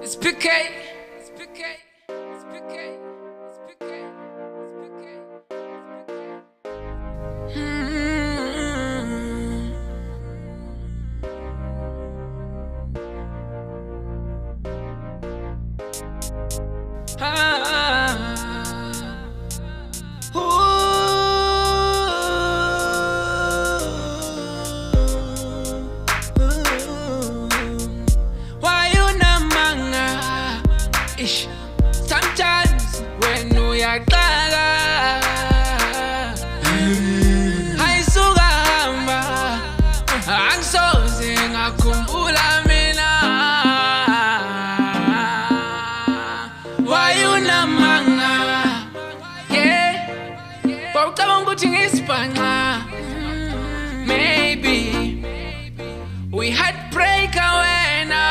It's PK. It's PK. It's PK. It's PK. It's PK. Sometimes when we are gaga, haisuka hamba, angisoze ngakhumbula mina. Why unamanga? Yeah, bawucabanga ukuthi ngisibhanqa. Maybe we had break away now.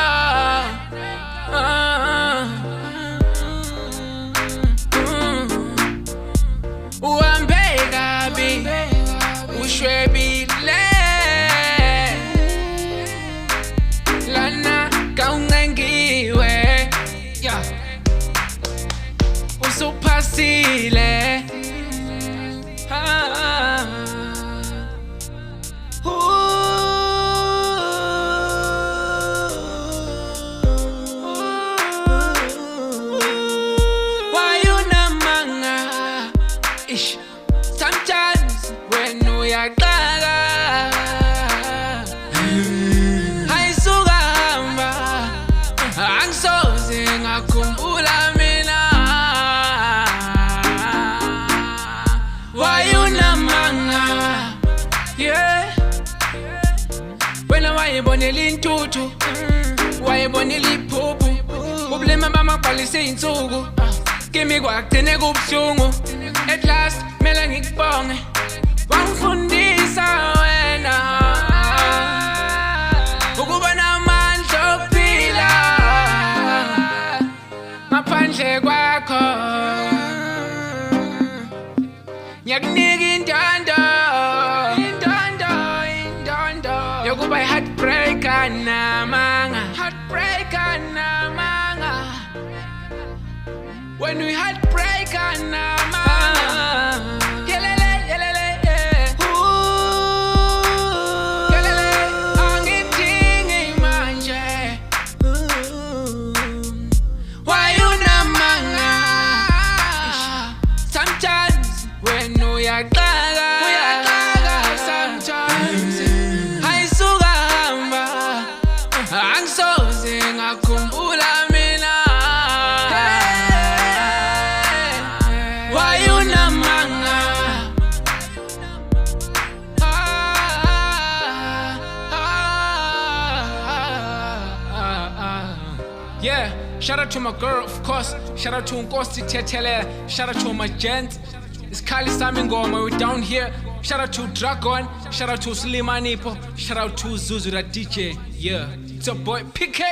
Ushwebile lana kaungengiwe yeah usuphasile why unamanga ish sometimes when we are gaga, haisuka hamba, angisoze ngakhumbula mina. Why unamanga? Yeah, wena wayibonela intuthu, wayibonela iphuphu, ublema bamabhalise insuku, kimi kwagcine kubuhlungu. At last mela ngikubonge, wangifundisa wena ukuba namandla okuphila ngaphandle kwakho. Ngiyakunika indondo yokuba i-heartbreaker namanga. When we heartbreaker namanga. Sometimes haisuka hamba, angisoze ngakhumbula mina. Why unamanga? Yeah, shout out to my girl, of course. Shout out to Nkosi Tetele. Shout out to my gent. It's Kali Samingoma, we're down here. Shout out to Dragon. Shout out to Slimanipo. Shout out to Zuzu, that DJ. Yeah, it's your boy PK.